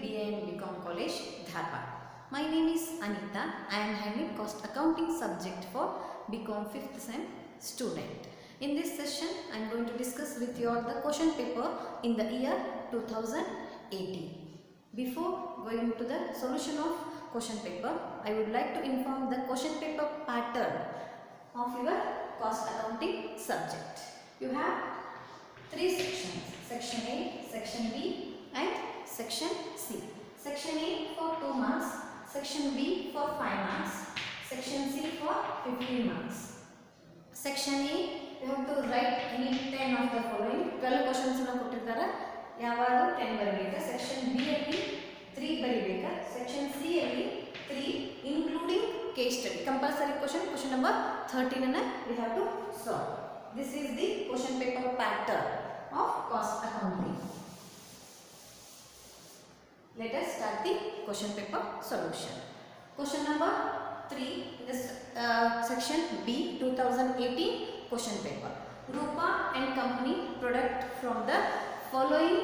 BA and BCom College, Dharwad. My name is Anita. I am handling cost accounting subject for BCom 5th sem student. In this session, I am going to discuss with you all the question paper in the year 2018. Before going to the solution of question paper, I would like to inform the question paper pattern of your cost accounting subject. You have three sections: section A, section B and section C. Section A for 2 marks, section B for 5 marks, section C for 15 marks. Section A, you have to write any 10 of the following. 12 questions ಕೊಟ್ಟಿದ್ದಾರೆ, ಯಾವಾಗಲೂ 10 ಬರಬೇಕು. Section B ಅಲ್ಲಿ 3 ಬರಬೇಕು. Section C ಅಲ್ಲಿ 3 including case study. Compulsory question number 13 ಅನ್ನು we have to solve. This is the question paper pattern of cost accounting. Let us start the question paper solution. Question number 3 in this section B 2018 question paper. Rupa and company product from the following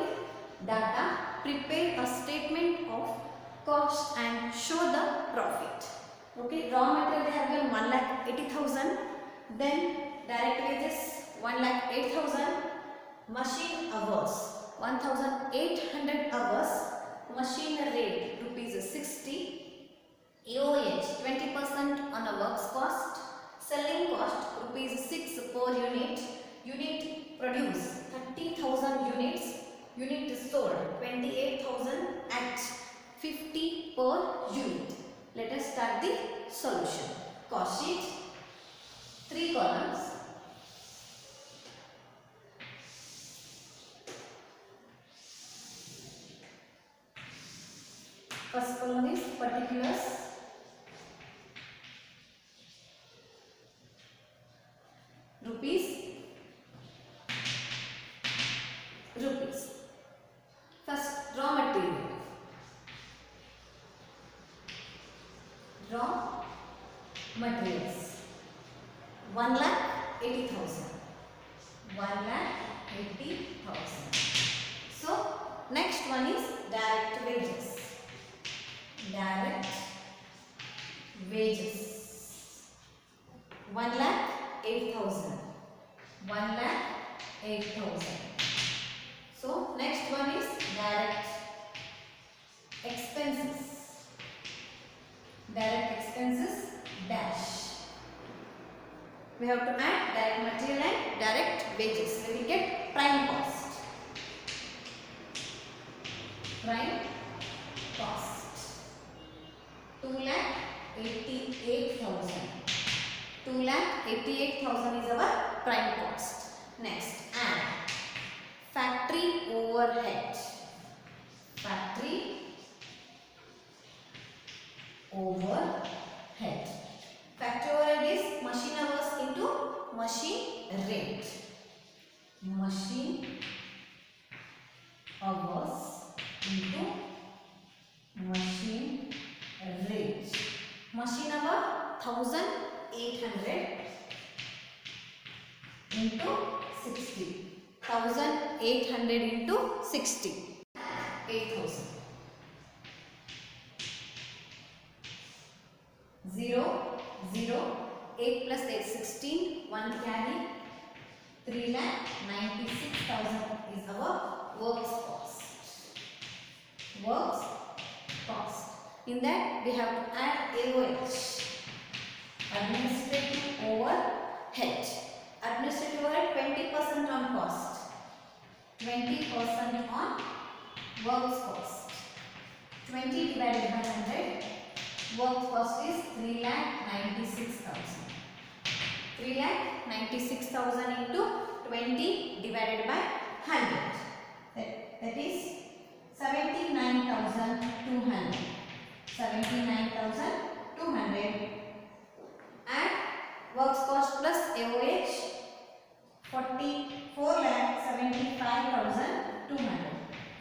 data prepare a statement of cost and show the profit. Okay, raw material they have given 1,80,000, then direct wages 1,08,000, machine hours 1,800 hours, machine rate rupees 60, EOH 20% on a works cost, selling cost rupees 6 per unit, unit produce 30,000 units, unit sold 28,000 at 50 per unit. Let us start the solution. Cost sheet, 3 columns. First column is particulars, rupees. First, raw material. Raw materials 1,80,000. 1,80,000. So next one is direct wages. Direct wages 1,08,000. 1,08,000. So next one is direct expenses. Direct expenses dash. We have to add direct material and direct wages. We will get prime cost. Prime cost 2,88,000. 2,88,000 is our prime cost. Next, add factory overhead. Factory overhead. Factory overhead is machine hours into machine rate. Machine hours into machine rate. Machine hour 1,800 into 60. 1,800 into 60. 8,000. 0, 0, 8 plus 8, 16, 1 carry, 3,96,000 is our works cost. Works cost. In that we have to add AOH, administrative overhead. Administrative overhead 20% on cost, 20% on works cost. 20 divided by 100, works cost is 3,96,000. 3,96,000 into 20 divided by 100. That is 79,200. 79,200. And works cost plus AOH 4,75,200.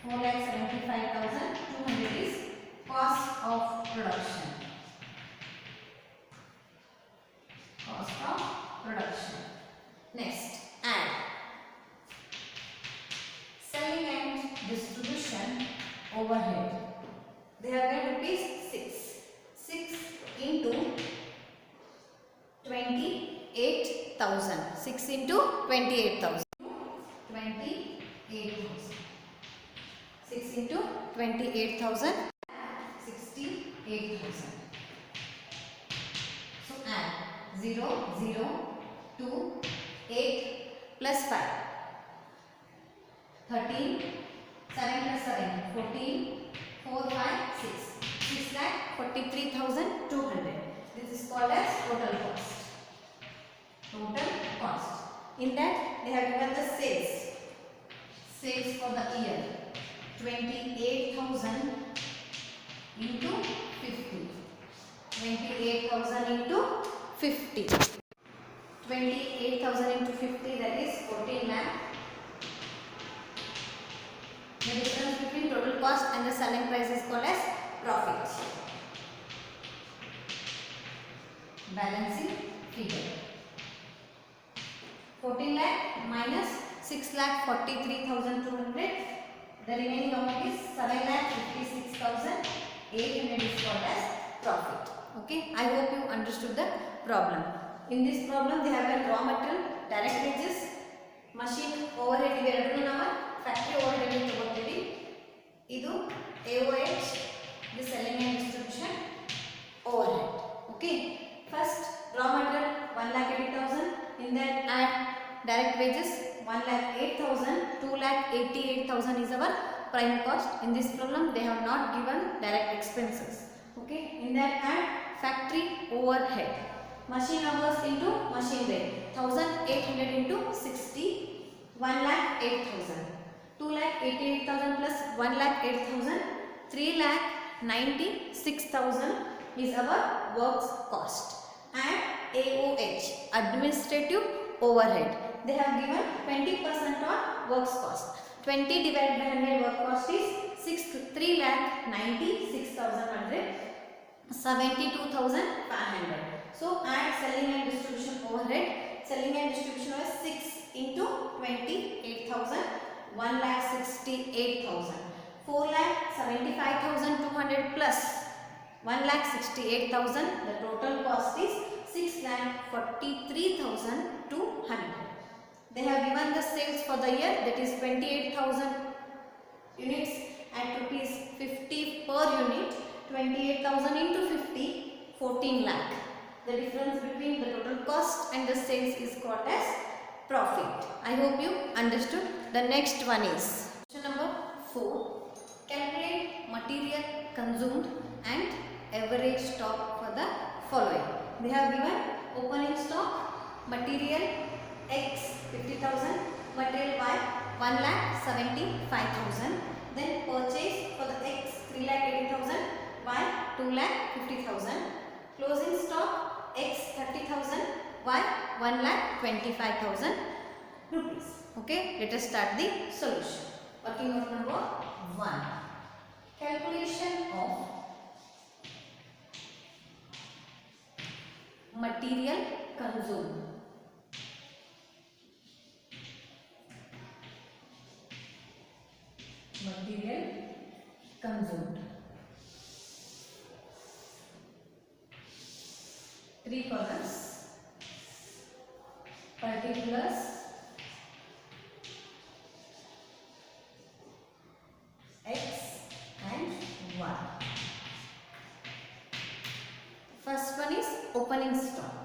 4,75,200 is cost of production. Cost of production. Next, add selling and distribution overhead. They have given rupees 6. 6 into 28,000. 6 into 28,000. 28,000. 6 into 28,000. 68,000. So add 0, 0, 2, 8 plus 5. 13, 7 plus 7, 14, 4, 5, 6. 6,43,200. This is called as total cost. Total cost. In that they have given the sales. Sales for the year. 28,000 into 50. 28,000 into 50. 28,000 into 50, that is 14 lakh. The difference between total cost and the selling price is called as profit. Balancing figure. 14 lakh minus 6,43,200. The remaining amount is 7,56,800 is called as profit. Okay, I hope you understood the problem. In this problem, they have a raw material, direct wages, machine overhead ಇವೆರಡನ್ನು ನಾವು factory overhead ಅಂತ ತಗೋತೀವಿ. ಇದು AOH, the selling and distribution overhead. Okay, first raw material 1,80,000. In that add direct wages 1,08,000. 2,88,000 is our prime cost. In this problem, they have not given direct expenses. Okay, in that add factory overhead. Machine hours into machine rate. 1,800 into 60. 1,08,000. 2,88,000 plus 1,08,000. 3,96,000 is our works cost. And AOH, administrative overhead. They have given 20% on works cost. 20 divided by 100 work cost is 3,96,100. 72,500. So add selling and distribution overhead. Selling and distribution was 6 into 28,000. 1,68,000. 4,75,200 plus 1,68,000. The total cost is 6,43,200. They have given the sales for the year, that is 28,000 units at rupees 50 per unit. 28,000 into 50, 14 lakh. The difference between the total cost and the sales is called as profit. I hope you understood. The next one is question number 4. Calculate material consumed and average stock for the following. They have given opening stock material X 50,000, material Y 1,75,000. Then purchase for the X 3,80,000, Y 2,50,000. Closing stock X 30,000, Y 1,25,000 rupees. Okay, let us start the solution. Working on number 1. Calculation of material consumed. Material consumed. 3 columns. Particulars, X and Y. First one is opening stock.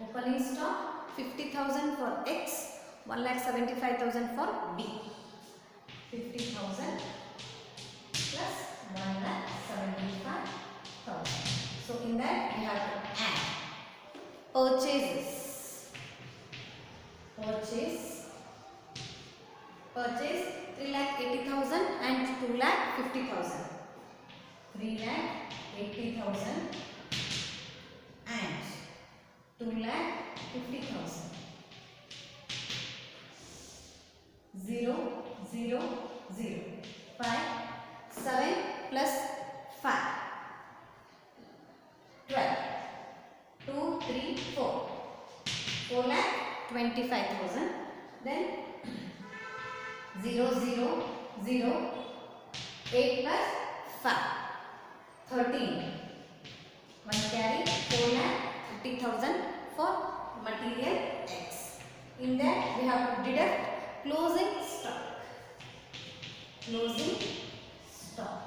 Opening stock 50,000 for X, 1,75,000 for B. 50,000 plus 1,75,000. So in that we have to add purchases. Purchase 3,80,000 and 2,50,000. 3,80,000 and 2,50,000. 0, 0, 0. 5, 7 plus 5. 12. 2, 3, 4. 4,25,000. Then 0, 0, 0, 8 plus 5, 13. One carry 4,30,000 for material X. In that we have to deduct closing stock. Closing stock.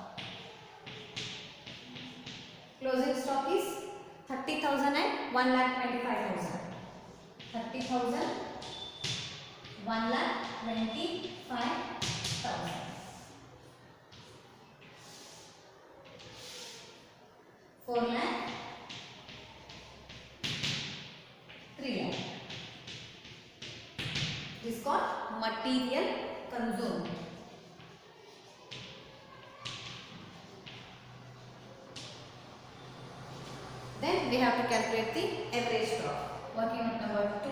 Closing stock is 30,000 and 1,25,000. 30,000, 1,25,000. 4 lakh, 3 lakh. This is called material consumed. Then we have to calculate the average stock. Working on number 2,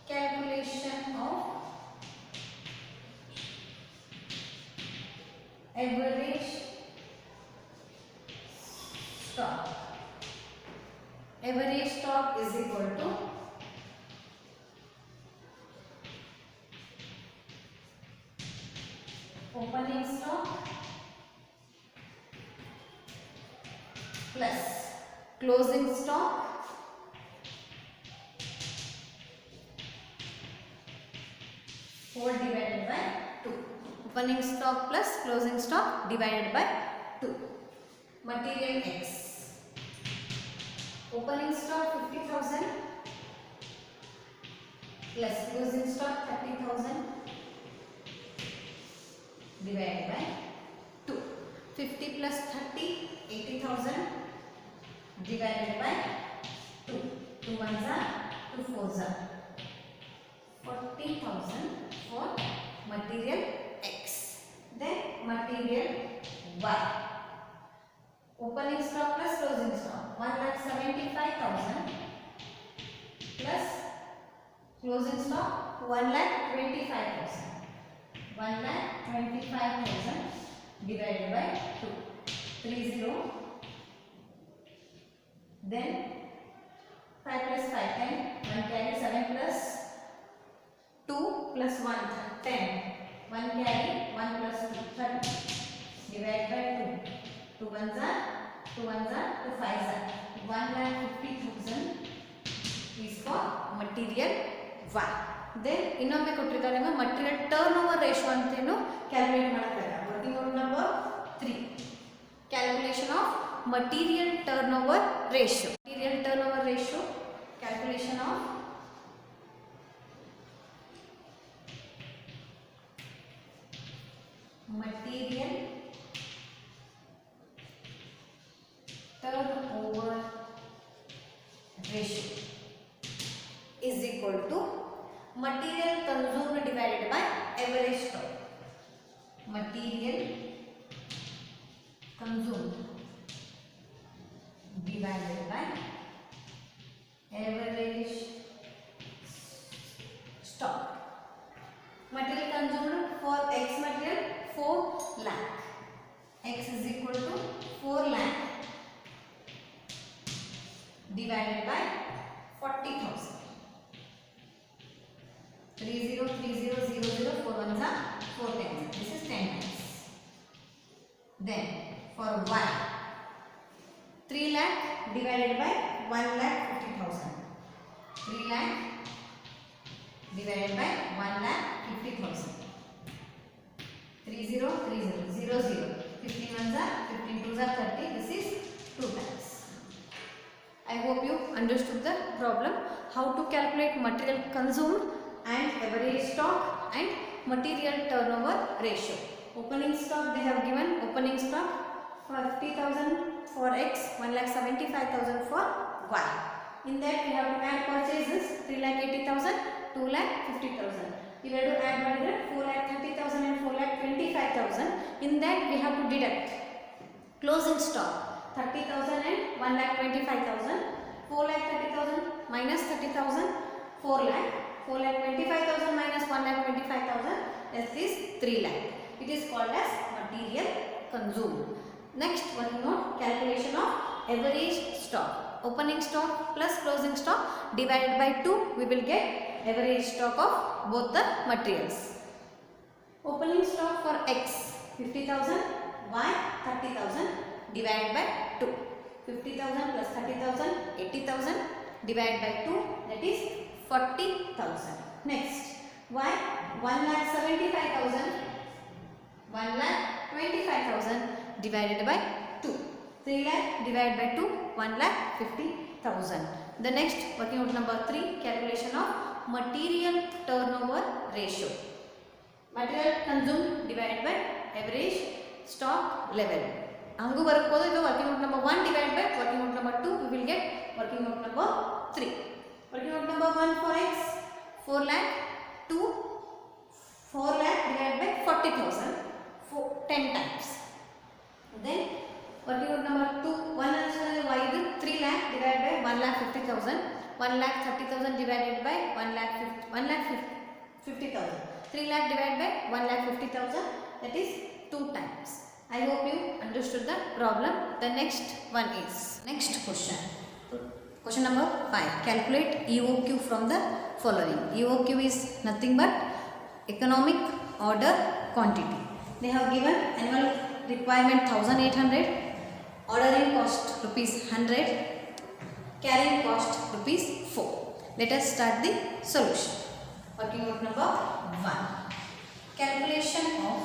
calculation of average stock. Average stock is equal to opening stock plus closing stock divided by 2. Opening stock plus closing stock divided by 2. Material X. Opening stock 50,000 plus closing stock 30,000 divided by 2. 50 plus 30, 80,000 divided by 2. 2 ones are, 2 fours are. 40,000 for material X. Then material Y. Opening stock plus closing stock 1,75,000 plus closing stock 1,25,000. 1,25,000 divided by 2. 30. Then 5 plus 5, 10. 1 carry 7 plus 2 plus 1, 10. 1 carry 1 plus 2, 30. Divide by 2. 2 ones are, 2 ones are, 2 fives are. 1,50,000 is for material Y. Then ಇನ್ನೊಮ್ಮೆ ಕೊಟ್ಟಿದ್ದಾರೆ material turnover ratio ಅಂತೇನು calculate ಮಾಡ್ತಾರೆ. Working out number 3, calculation of material turnover ratio. Material turnover ratio, calculation of material turnover ratio is equal to material consumed divided by average stock. Material consumed divided by average stock. Material consumed for X material 4 lakh. X is equal to 4 lakh divided by 40,000. 30, 30, 00, 4 ones are 4 times. This is 10 times. Then for Y, 3 lakh divided by 1,50,000. 3 lakh divided by 1,50,000. 30, 30, 00. 15 ones are, 15 twos are 30. This is 2 times. I hope you understood the problem. How to calculate material consumed and average stock and material turnover ratio. Opening stock they have given. Opening stock 50,000 for X, 1,75,000 for Y. In that we have to add purchases 3,80,000, 2,50,000. We have to add 4,30,000 and 4,25,000. In that we have to deduct closing stock 30,000 and 1,25,000. 4,30,000 minus 30,000, 4 lakh. 4,25,000 minus 1,25,000, that is 3 lakh. It is called as material consumed. Next one more, calculation of average stock. Opening stock plus closing stock divided by 2, we will get average stock of both the materials. Opening stock for X 50,000, Y 30,000 divided by 2. 50,000 plus 30,000, 80,000 divided by 2, that is 40,000. Next, Y 1,75,000, 1,25,000 divided by 2. 3 lakh divided by 2, 1,50,000. The next working out number 3, calculation of material turnover ratio. Material consumed divided by average stock level. Angu barakodu idu working out number 1 divided by working out number 2, we will get working out number 3. Working out number 1 for X 4 lakh 2 4 lakh divided by 40,000 10 times. Then working out number 2 1 is Y is 3 lakh divided by 1,50,000, 1,30,000 divided by 1,50,000. 3 lakh divided by 1,50,000, that is 2 times. I hope you understood the problem. The next one is next question. Question number 5. Calculate EOQ from the following. EOQ is nothing but economic order quantity. They have given annual requirement 1,800, ordering cost rupees 100, carrying cost rupees 4. Let us start the solution. Working out number 1. Calculation of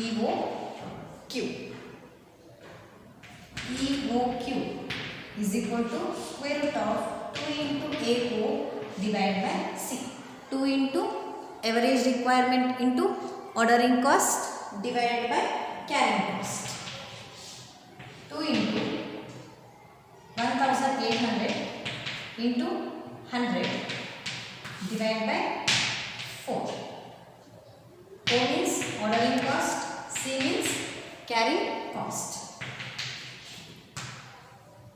EOQ. EOQ is equal to square root of 2 into AO divided by C. 2 into average requirement into ordering cost divided by carrying cost. 2 into 1,800 into 100 divided by 4. O means ordering cost, C means carrying cost.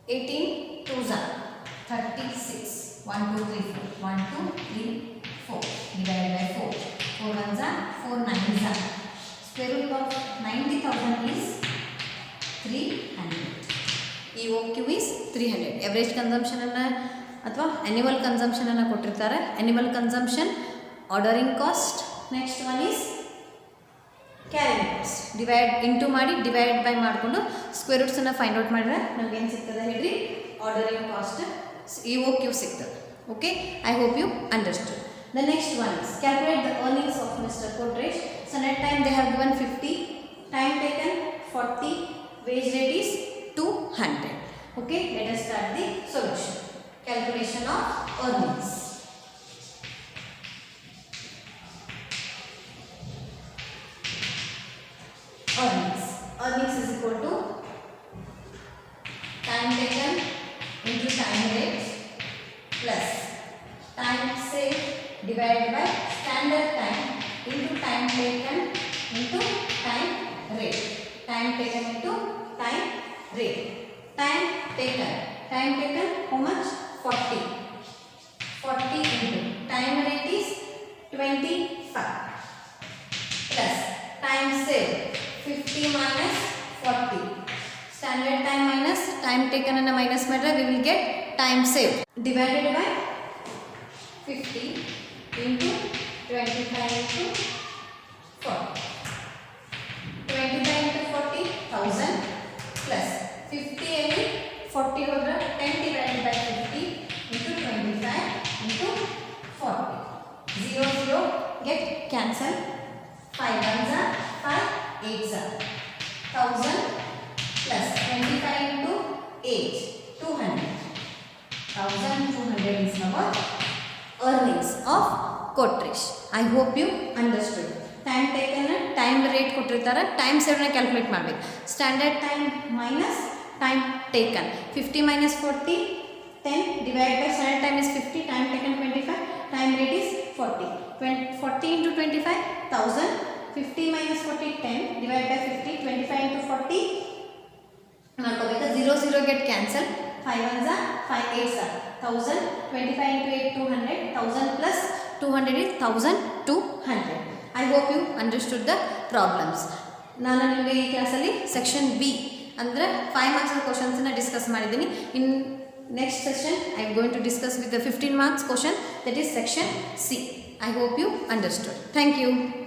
18 2s are 36. 1 2 3 4. 1 2 3 4 divided by 4. 4 1s are 4 9s are. Square root of 90,000 is 300. EOQ is 300. Average consumption ಅಥವಾ annual consumption ಅನ್ನು ಕೊಟ್ಟಿರ್ತಾರೆ. Annual consumption, ordering cost. Next one is carrying cost. Divide into ಮಾಡಿ divide by ಮಾಡಿಕೊಂಡು square roots ಅನ್ನು find out ಮಾಡಿದ್ರೆ ನಮಗೆ ಏನು ಸಿಗ್ತದೆ ಹೇಳ್ರಿ, ordering cost EOQ ಸಿಗ್ತದೆ. Okay, I hope you understood. The next one is calculate the earnings of Mr. Kodresh. Standard time they have given 50, time taken 40, wage rate is 200. Okay, let us start the solution. Calculation of earnings. Earnings is equal to time taken into time rate plus time saved divided by standard time into time taken into time rate. Time taken into time rate. Time taken how much? 40. 40 into time rate is 25 plus time saved 50 minus 40. Standard time minus time taken and a minus matter, we will get time saved divided by 50 into 25 into 40. 25 into 40, 1000 plus 50 and 40 over 10 divided by 50 into 25 into 40. 0 0 get cancelled. 5 ones are 5 8s are 1000 plus 25 into 8 200. 1200 is our earnings of Kodresh. I hope you understood. Time taken and time rate ಕೊಟ್ಟಿರ್ತಾರೆ, time saved ನ calculate ಮಾಡಬೇಕು. Standard time minus time taken. 50 minus 40 10 divided by standard time is 50, time taken 25, time rate is 40. 40 into 25 1000. 50 minus 40 10 divided by 50, 25 into 40 ಮಾಡ್ಕೋಬೇಕು. 0 0 get cancelled. 5 ones are 5 8s are 1000. 25 into 8 200. 1000 plus 200 is 1200. I hope you understood the problems. ನಾನು ನಿಮಗೆ ಈ ಕ್ಲಾಸಲ್ಲಿ section B ಅಂದರೆ 5 marks ಕ್ವಶನ್ಸನ್ನು discuss ಮಾಡಿದ್ದೀನಿ. ಇನ್ next session I am going to discuss with the 15 marks question, that is section C. I hope you understood. Thank you.